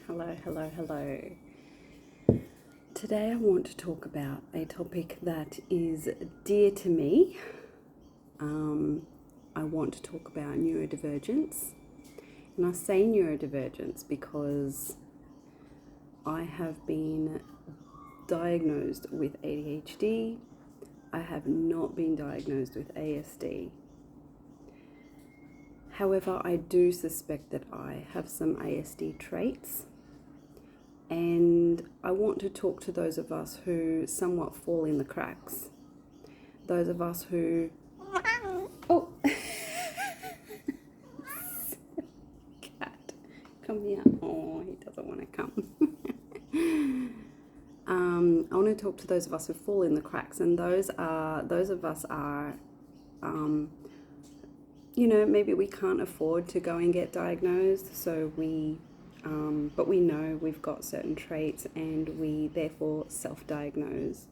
Hello. Today I want to talk about a topic that is dear to me. I want to talk about neurodivergence. And I say neurodivergence because I have been diagnosed with ADHD. I have not been diagnosed with ASD. However, I do suspect that I have some ASD traits. And I want to talk to those of us who somewhat fall in the cracks. Those of us who... Oh! Cat, come here. Oh, he doesn't want to come. I want to talk to those of us who fall in the cracks. And those of us are, maybe we can't afford to go and get diagnosed. So but we know we've got certain traits and we therefore self-diagnose.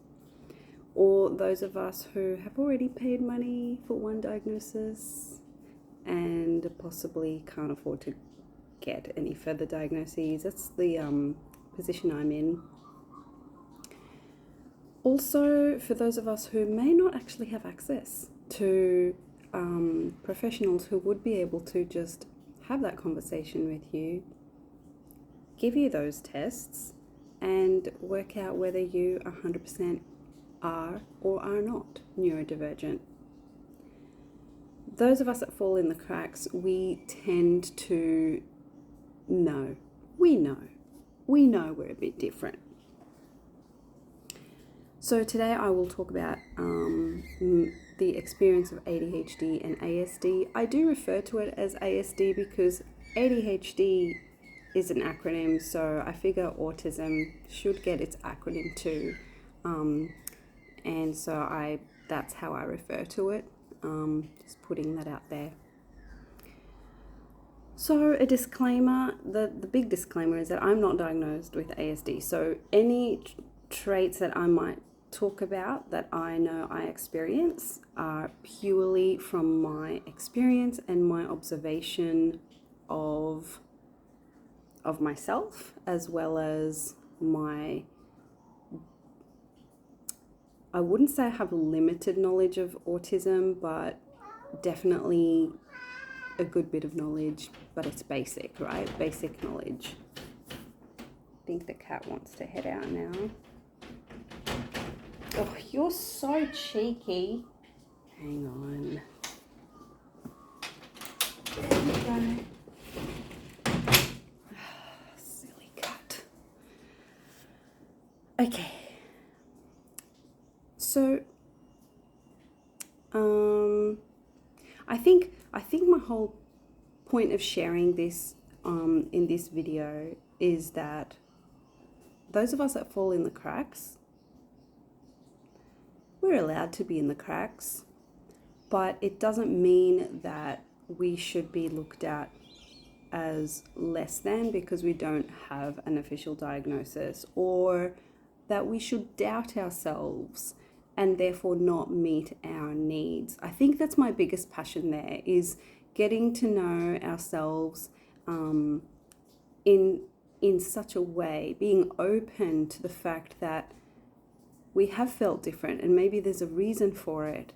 Or those of us who have already paid money for one diagnosis and possibly can't afford to get any further diagnoses. That's the position I'm in. Also, for those of us who may not actually have access to professionals who would be able to just have that conversation with you, give you those tests and work out whether you 100% are or are not neurodivergent. Those of us that fall in the cracks, we tend to know. We know we're a bit different. So today I will talk about the experience of ADHD and ASD. I do refer to it as ASD because ADHD is an acronym, so I figure autism should get its acronym too, and so that's how I refer to it, just putting that out there. So a disclaimer, the big disclaimer is that I'm not diagnosed with ASD, so any traits that I might talk about that I know I experience are purely from my experience and my observation of myself, as well as I wouldn't say I have limited knowledge of autism, but definitely a good bit of knowledge, but it's basic, right? Basic knowledge. I think the cat wants to head out now. Oh, you're so cheeky. Hang on. There we go. Okay, so I think my whole point of sharing this in this video is that those of us that fall in the cracks, we're allowed to be in the cracks, but it doesn't mean that we should be looked at as less than because we don't have an official diagnosis, or that we should doubt ourselves and therefore not meet our needs. I think that's my biggest passion there, is getting to know ourselves in such a way, being open to the fact that we have felt different and maybe there's a reason for it.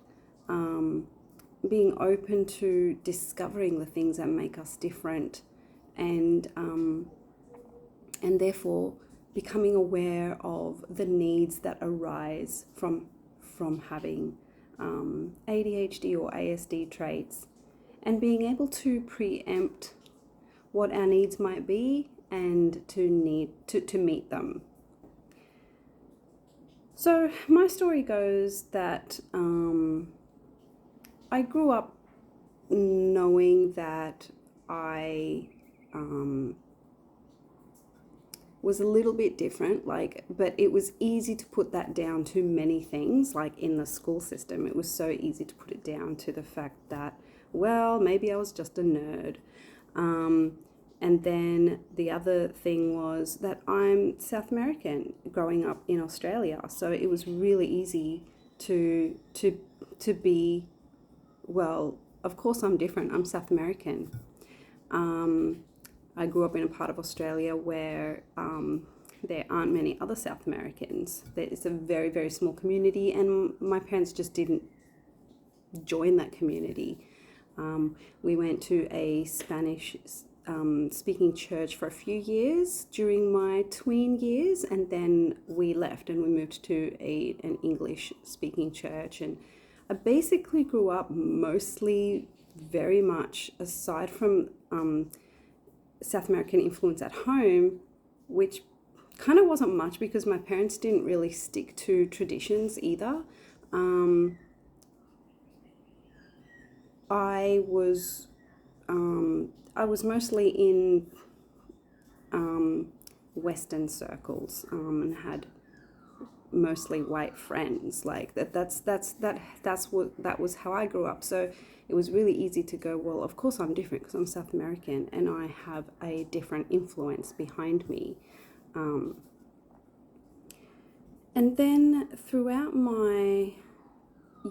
Being open to discovering the things that make us different and therefore becoming aware of the needs that arise from having ADHD or ASD traits, and being able to preempt what our needs might be and to meet them. So my story goes that I grew up knowing that I was a little bit different, but it was easy to put that down to many things, like in the school system. It was so easy to put it down to the fact that, well, maybe I was just a nerd. And then the other thing was that I'm South American, growing up in Australia. So it was really easy to be, well, of course I'm different. I'm South American. I grew up in a part of Australia where there aren't many other South Americans. It's a very, very small community, and my parents just didn't join that community. We went to a Spanish speaking church for a few years during my tween years, and then we left and we moved to an English speaking church. And I basically grew up mostly very much, aside from South American influence at home, which kind of wasn't much because my parents didn't really stick to traditions either. I was mostly in Western circles and had mostly white friends. Like that was how I grew up. So it was really easy to go, well, of course I'm different because I'm South American and I have a different influence behind me. And then throughout my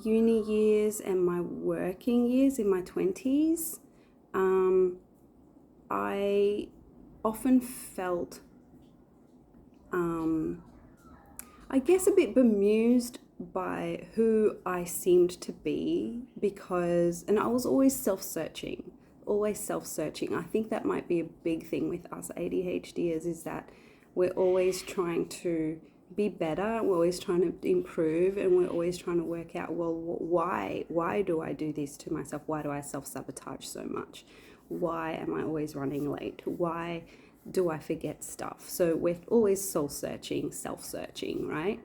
uni years and my working years in my 20s, I often felt, I guess, a bit bemused by who I seemed to be and I was always self-searching. I think that might be a big thing with us ADHDers, is that we're always trying to be better, we're always trying to improve, and we're always trying to work out, well, why do I do this to myself? Why do I self-sabotage so much? Why am I always running late? Why do I forget stuff? So we're always self-searching, right?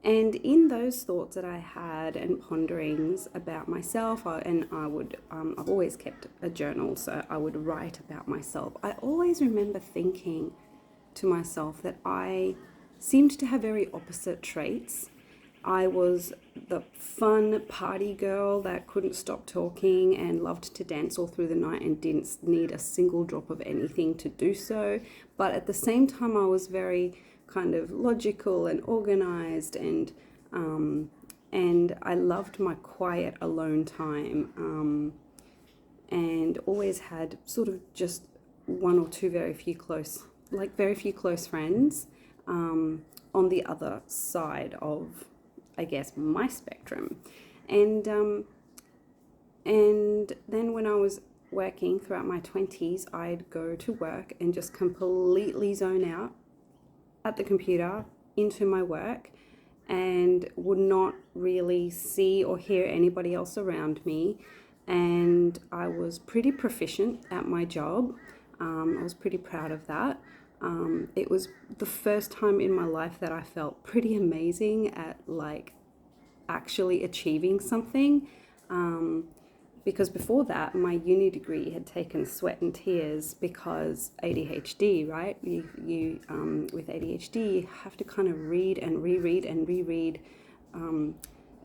And in those thoughts that I had and ponderings about myself, I've always kept a journal, so I would write about myself. I always remember thinking to myself that I seemed to have very opposite traits. I was the fun party girl that couldn't stop talking and loved to dance all through the night and didn't need a single drop of anything to do so. But at the same time, I was very kind of logical and organized, and I loved my quiet alone time, and always had sort of just one or two very few close friends on the other side of, I guess, my spectrum. And then when I was working throughout my 20s, I'd go to work and just completely zone out at the computer into my work and would not really see or hear anybody else around me. And I was pretty proficient at my job. I was pretty proud of that. It was the first time in my life that I felt pretty amazing at actually achieving something. Because before that, my uni degree had taken sweat and tears because ADHD, right? You with ADHD, you have to kind of read and reread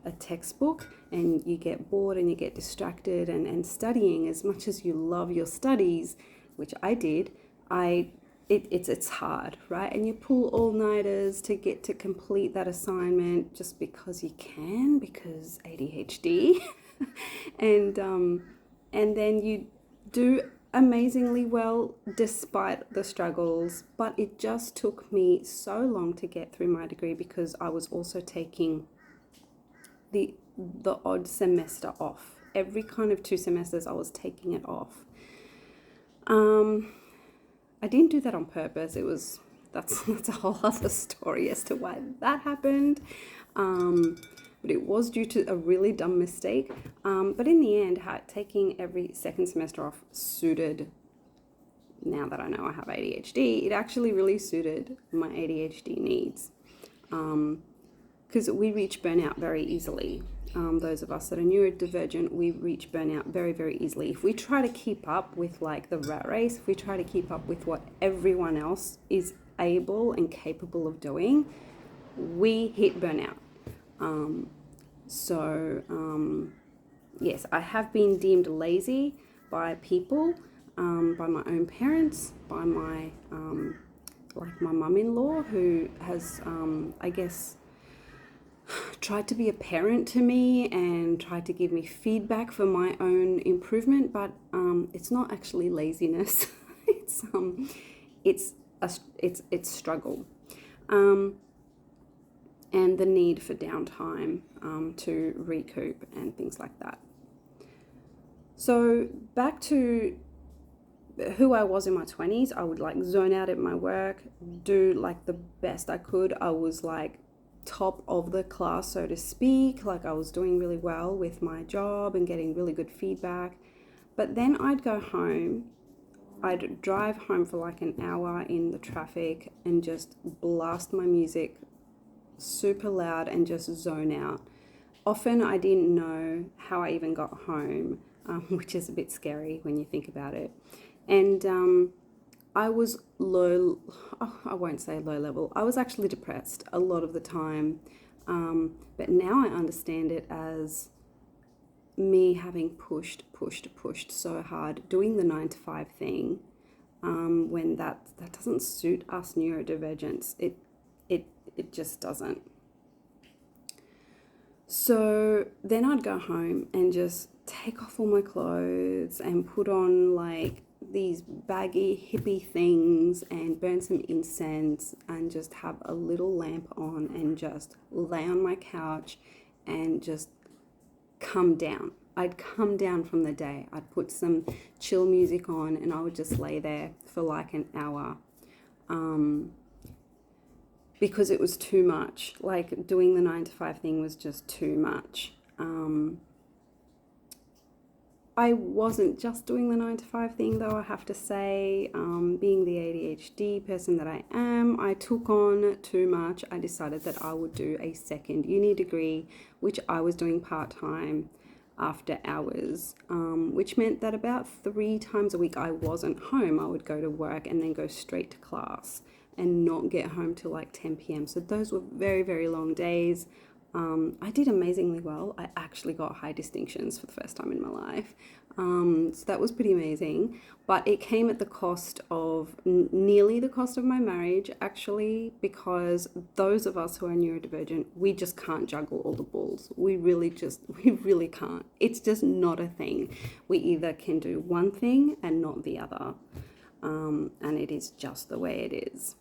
a textbook, and you get bored and you get distracted, and studying, as much as you love your studies, which I did, it's hard, right? And you pull all-nighters to get to complete that assignment just because you can, because ADHD. and then you do amazingly well despite the struggles. But it just took me so long to get through my degree because I was also taking the odd semester off. Every kind of 2 semesters I was taking it off. I didn't do that on purpose. That's a whole other story as to why that happened. But it was due to a really dumb mistake. But in the end, taking every second semester off suited, now that I know I have ADHD, it actually really suited my ADHD needs. Because we reach burnout very easily. Those of us that are neurodivergent, we reach burnout very, very easily. If we try to keep up with the rat race, if we try to keep up with what everyone else is able and capable of doing, we hit burnout. Yes, I have been deemed lazy by people, by my own parents, by my my mum-in-law, who has, I guess, tried to be a parent to me and tried to give me feedback for my own improvement, but it's not actually laziness. it's struggle. And the need for downtime to recoup and things like that. So back to who I was in my 20s, I would like zone out at my work, do like the best I could. I was like top of the class, so to speak. Like I was doing really well with my job and getting really good feedback. But then I'd go home, I'd drive home for like an hour in the traffic and just blast my music super loud and just zone out. Often I didn't know how I even got home, which is a bit scary when you think about it. And I was I won't say low level, I was actually depressed a lot of the time. But now I understand it as me having pushed so hard, doing the 9 to 5 thing, when that doesn't suit us neurodivergents. It just doesn't. So then I'd go home and just take off all my clothes and put on like these baggy hippie things and burn some incense and just have a little lamp on and just lay on my couch and just come down. I'd come down from the day. I'd put some chill music on and I would just lay there for like an hour. Because it was too much. Like doing the 9 to 5 thing was just too much. I wasn't just doing the 9 to 5 thing though, I have to say. Being the ADHD person that I am, I took on too much. I decided that I would do a second uni degree, which I was doing part-time after hours, which meant that about 3 times a week I wasn't home. I would go to work and then go straight to class and not get home till like 10 p.m. So those were very, very long days. I did amazingly well. I actually got high distinctions for the first time in my life. So that was pretty amazing. But it came at the cost of nearly the cost of my marriage, actually, because those of us who are neurodivergent, we just can't juggle all the balls. We really can't. It's just not a thing. We either can do one thing and not the other. And it is just the way it is.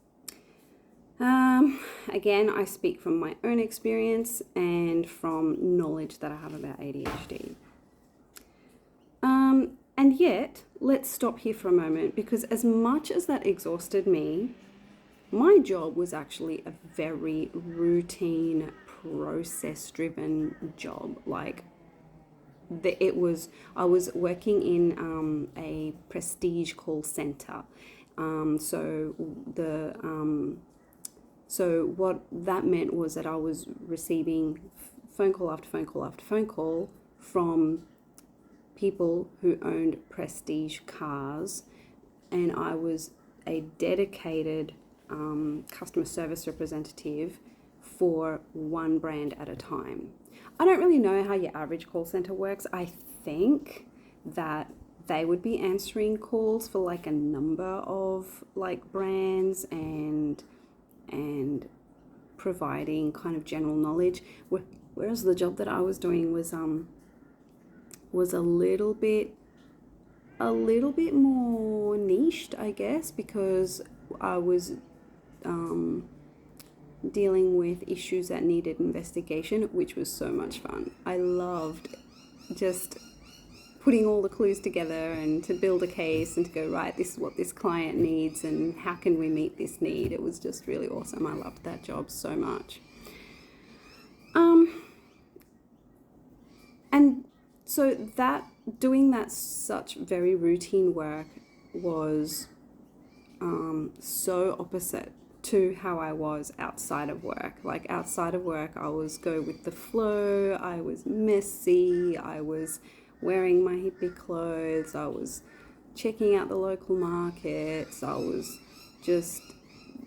Again, I speak from my own experience and from knowledge that I have about ADHD. And yet, let's stop here for a moment, because as much as that exhausted me, my job was actually a very routine, process-driven job. Like, I was working in a prestige call center. So what that meant was that I was receiving phone call after phone call after phone call from people who owned prestige cars, and I was a dedicated customer service representative for one brand at a time. I don't really know how your average call center works. I think that they would be answering calls for like a number of like brands and providing kind of general knowledge, whereas the job that I was doing was a little bit more niched, I guess, because I was dealing with issues that needed investigation, which was so much fun. I loved just putting all the clues together and to build a case and to go, right, this is what this client needs and how can we meet this need. It was just really awesome. I loved that job so much. And so doing that such very routine work was so opposite to how I was outside of work. Like outside of work, I was go with the flow, I was messy, I was wearing my hippie clothes, I was checking out the local markets, I was just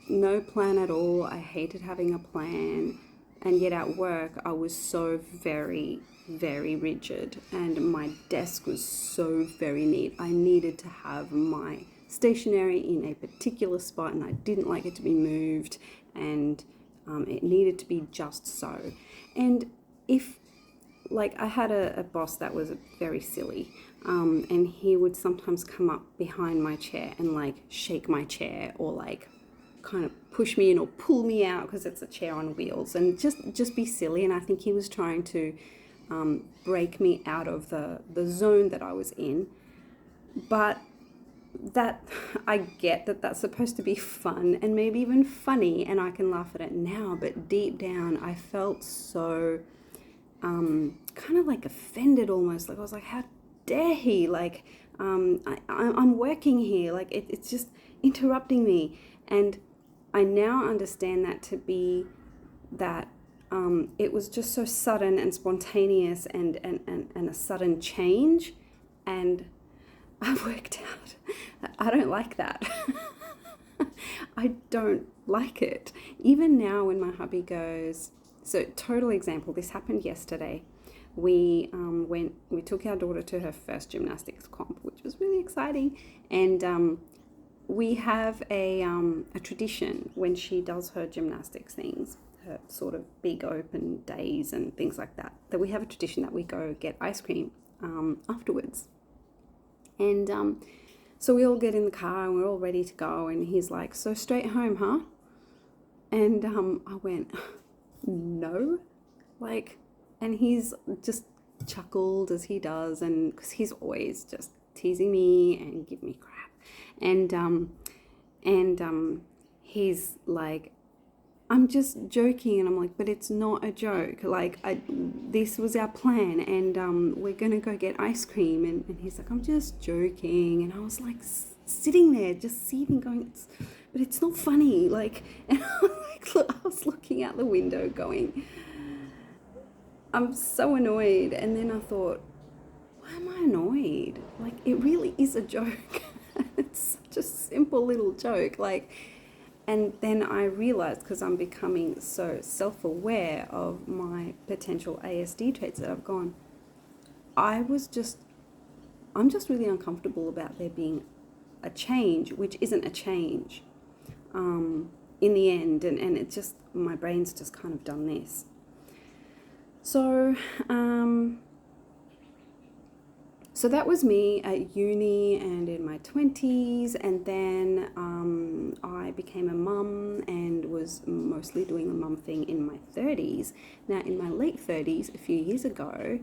no plan at all. I hated having a plan. And yet at work, I was so very, very rigid, and my desk was so very neat. I needed to have my stationery in a particular spot, and I didn't like it to be moved, and it needed to be just so. And if, like, I had a boss that was very silly. And he would sometimes come up behind my chair and like shake my chair or like kind of push me in or pull me out because it's a chair on wheels and just be silly. And I think he was trying to break me out of the zone that I was in. But that I get that that's supposed to be fun and maybe even funny, and I can laugh at it now, but deep down I felt so kind of like offended almost. Like I was like, how dare he? Like I'm working here. Like it's just interrupting me. And I now understand that to be that it was just so sudden and spontaneous and a sudden change. And I worked out I don't like that. I don't like it. Even now when my hubby goes, so total example, this happened yesterday. We took our daughter to her first gymnastics comp, which was really exciting. And we have a tradition when she does her gymnastics things, her sort of big open days and things like that, that we have a tradition that we go get ice cream afterwards. And so we all get in the car and we're all ready to go. And he's like, so straight home, huh? And I went, no. Like, and he's just chuckled as he does. And because he's always just teasing me and giving me crap. And he's like, I'm just joking. And I'm like, but it's not a joke. Like, this was our plan, and we're going to go get ice cream. And he's like, I'm just joking. And I was like, sitting there, just seething, going, but it's not funny. Like, and I was looking out the window going, I'm so annoyed. And then I thought, why am I annoyed? Like, it really is a joke. It's such a simple little joke. Like, and then I realized, because I'm becoming so self-aware of my potential ASD traits, that I've gone, I'm just really uncomfortable about there being a change, which isn't a change in the end. And it just, my brain's just kind of done this. So, so that was me at uni and in my 20s, and then I became a mum and was mostly doing the mum thing in my 30s. Now, in my late 30s, a few years ago,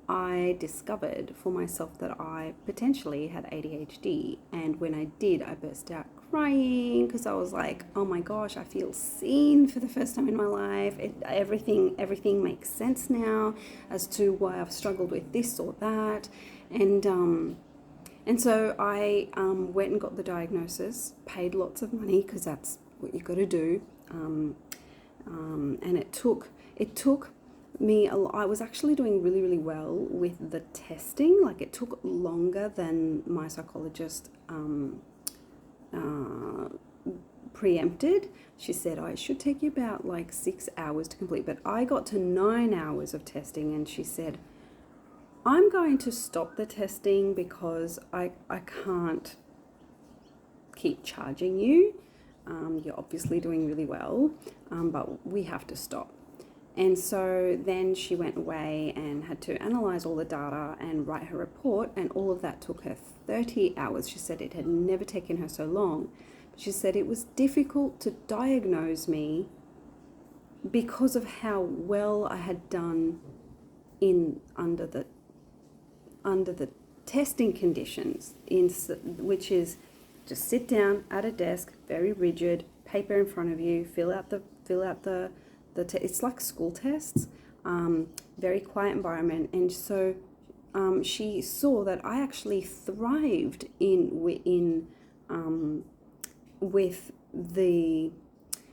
I discovered for myself that I potentially had ADHD, and when I did, I burst out crying because I was like, oh my gosh, I feel seen for the first time in my life. Everything makes sense now as to why I've struggled with this or that. And so I went and got the diagnosis, paid lots of money because that's what you got to do. And it took me, I was actually doing really, really well with the testing. Like, it took longer than my psychologist preempted. She said, oh, it should take you about like 6 hours to complete, but I got to 9 hours of testing, and she said, I'm going to stop the testing because I can't keep charging you. You're obviously doing really well, but we have to stop. And so then she went away and had to analyze all the data and write her report, and all of that took her 30 hours. She said it had never taken her so long. But she said it was difficult to diagnose me because of how well I had done under the testing conditions, which is just sit down at a desk, very rigid, paper in front of you, fill out the it's like school tests, very quiet environment. And so she saw that I actually thrived with the,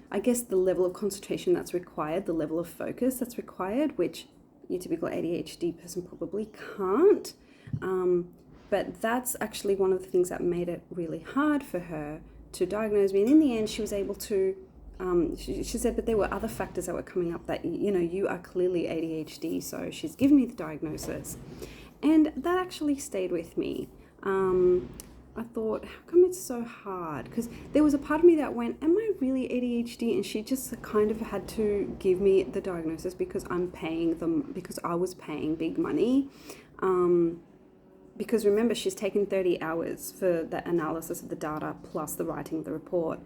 I guess, the level of concentration that's required, the level of focus that's required, which your typical ADHD person probably can't. But that's actually one of the things that made it really hard for her to diagnose me. And in the end, she was able to, she said, but there were other factors that were coming up that, you are clearly ADHD. So she's given me the diagnosis. And that actually stayed with me. I thought, how come it's so hard? Because there was a part of me that went, am I really ADHD? And she just kind of had to give me the diagnosis because I'm paying them, because I was paying big money. because remember, she's taken 30 hours for the analysis of the data plus the writing of the report.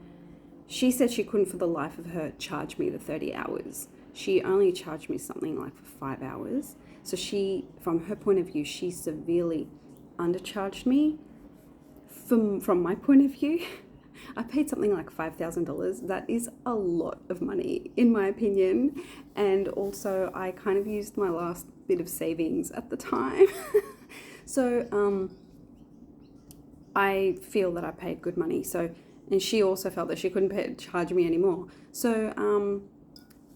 She said she couldn't for the life of her charge me the 30 hours. She only charged me something like for 5 hours. So she, from her point of view, she severely undercharged me. From my point of view, I paid something like $5,000. That is a lot of money, in my opinion. And also, I kind of used my last bit of savings at the time. So I feel that I paid good money. So, and she also felt that she couldn't charge me anymore. So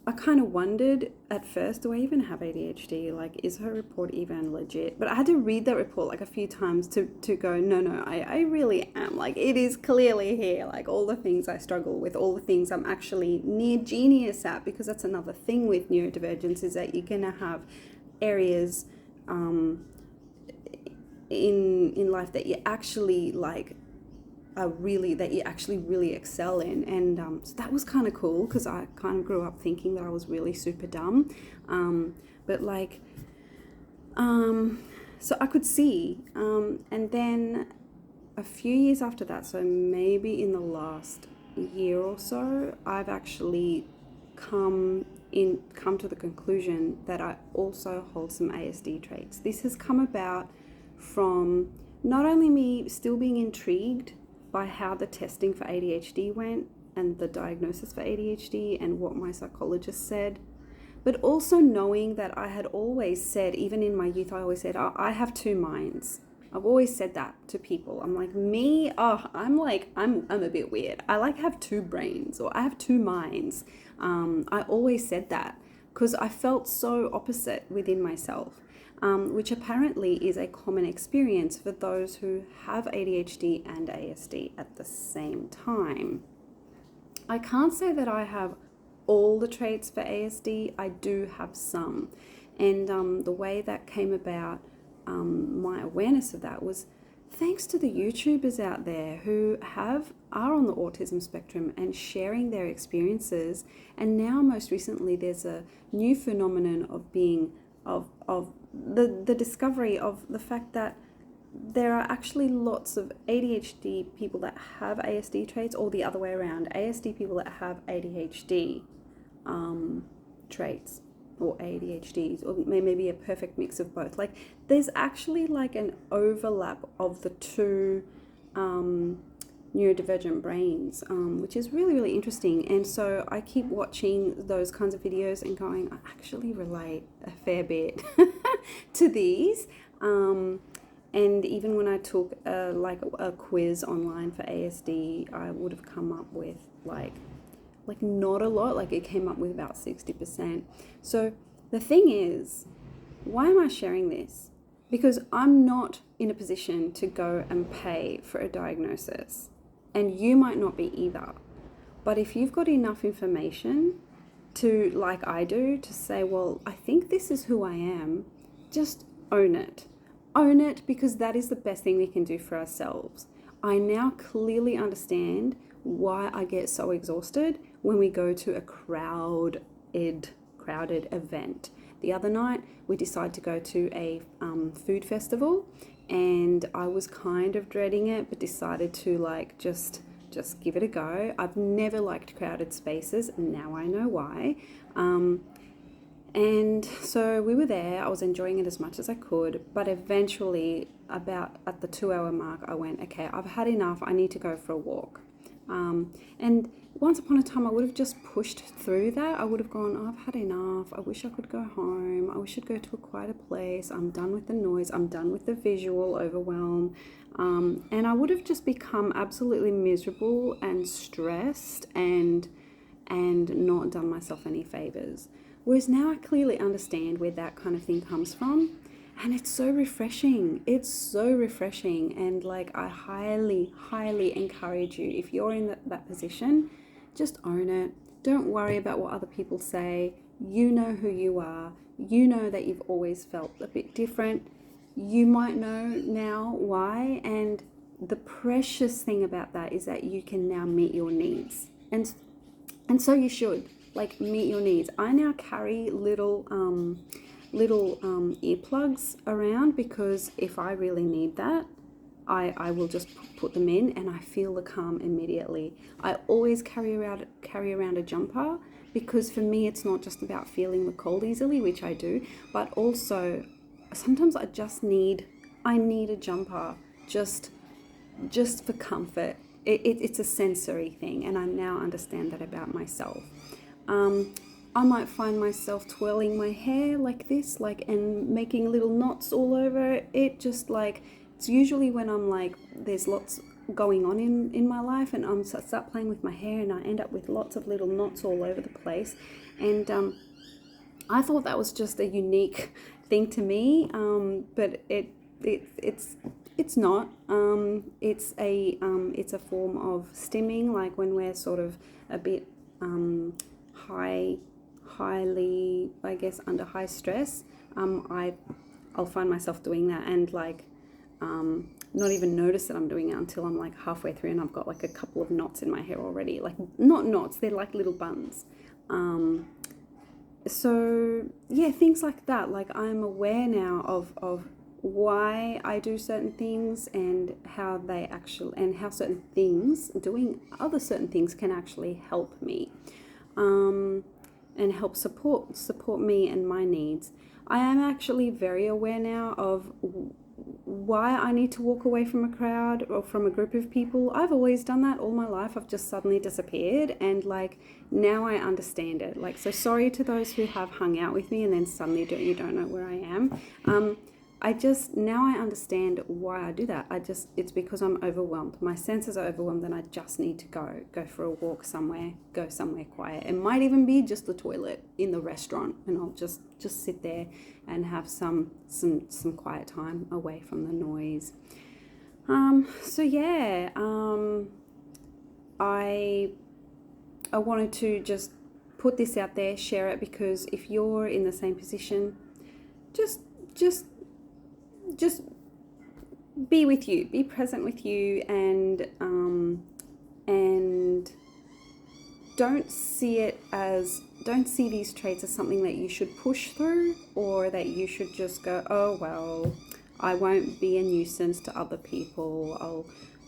I kind of wondered at first, do I even have ADHD? Like, is her report even legit? But I had to read that report like a few times to go, no, I really am. Like, it is clearly here. Like, all the things I struggle with, all the things I'm actually near genius at, because that's another thing with neurodivergence, is that you're going to have areas in life that you actually like that you actually really excel in. And so that was kind of cool, because I kind of grew up thinking that I was really super dumb, but like so I could see, and then a few years after that, so maybe in the last year or so, I've actually come to the conclusion that I also hold some ASD traits. This has come about from not only me still being intrigued by how the testing for ADHD went and the diagnosis for ADHD and what my psychologist said, but also knowing that I had always said, even in my youth, I always said, oh, I have two minds. I've always said that to people. I'm like, me, I'm a bit weird. I like have two brains, or I have two minds. I always said that because I felt so opposite within myself. Which apparently is a common experience for those who have ADHD and ASD at the same time. I can't say that I have all the traits for ASD. I do have some. And the way that came about, my awareness of that, was thanks to the YouTubers out there who are on the autism spectrum and sharing their experiences. And now most recently there's a new phenomenon of being of the discovery of the fact that there are actually lots of ADHD people that have ASD traits, or the other way around, ASD people that have ADHD traits, or ADHDs, or maybe a perfect mix of both. Like, there's actually like an overlap of the two neurodivergent brains, which is really, really interesting. And so I keep watching those kinds of videos and going, I actually relate a fair bit to these. And even when I took a quiz online for ASD, I would have come up with like not a lot, like it came up with about 60%. So the thing is, why am I sharing this? Because I'm not in a position to go and pay for a diagnosis. And you might not be either. But if you've got enough information to, like I do, to say, well, I think this is who I am, just own it. Own it, because that is the best thing we can do for ourselves. I now clearly understand why I get so exhausted when we go to a crowded event. The other night, we decided to go to a food festival, and I was kind of dreading it, but decided to just give it a go. I've never liked crowded spaces, and now I know why. And so we were there. I was enjoying it as much as I could, but eventually, about at the 2-hour mark, I went, okay, I've had enough. I need to go for a walk. And once upon a time, I would have just pushed through that. I would have gone, oh, I've had enough. I wish I could go home. I wish I'd go to a quieter place. I'm done with the noise. I'm done with the visual overwhelm. And I would have just become absolutely miserable and stressed and not done myself any favors. Whereas now I clearly understand where that kind of thing comes from. And it's so refreshing. It's so refreshing. And I highly, highly encourage you, if you're in that position, just own it. Don't worry about what other people say. You know who you are. You know that you've always felt a bit different. You might know now why. And the precious thing about that is that you can now meet your needs. And so you should, meet your needs. I now carry little little earplugs around, because if I really need that, I will just put them in and I feel the calm immediately. I always carry around a jumper, because for me it's not just about feeling the cold easily, which I do, but also sometimes I need a jumper just for comfort. It's a sensory thing, and I now understand that about myself. I might find myself twirling my hair like this, and making little knots all over it, just like, it's usually when I'm like, there's lots going on in my life, and I start playing with my hair and I end up with lots of little knots all over the place. And I thought that was just a unique thing to me, but it's not. It's a form of stimming, like when we're sort of a bit highly, I guess, under high stress. I'll find myself doing that, and not even notice that I'm doing it until I'm like halfway through and I've got like a couple of knots in my hair already. Like, not knots, they're like little buns. So yeah, things like that. Like, I'm aware now of why I do certain things, and how certain things, doing other certain things, can actually help me, and help support me and my needs. I am actually very aware now of why I need to walk away from a crowd or from a group of people. I've always done that all my life. I've just suddenly disappeared, and now I understand it. So sorry to those who have hung out with me and then suddenly you don't know where I am. Now I understand why I do that. It's because I'm overwhelmed. My senses are overwhelmed, and I just need to go for a walk somewhere, go somewhere quiet. It might even be just the toilet in the restaurant, and I'll just sit there and have some quiet time away from the noise. So yeah, I wanted to just put this out there, share it, because if you're in the same position, just be with you, be present with you, and don't see these traits as something that you should push through, or that you should just go, oh well, I won't be a nuisance to other people,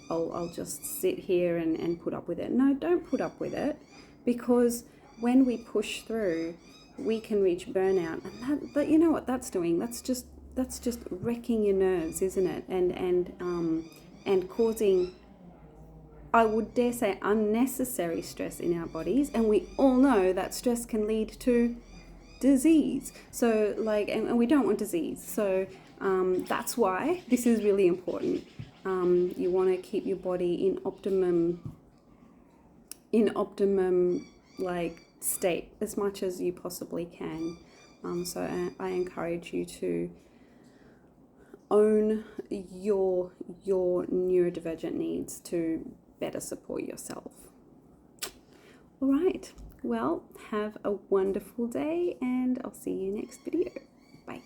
I'll just sit here and put up with it. No, don't put up with it, because when we push through, we can reach burnout, and but you know what that's doing? That's just wrecking your nerves, isn't it? And causing, I would dare say, unnecessary stress in our bodies. And we all know that stress can lead to disease. So and we don't want disease. So that's why this is really important. You want to keep your body in optimum state as much as you possibly can. So I encourage you to own your neurodivergent needs to better support yourself. All right, well, have a wonderful day, and I'll see you next video. Bye.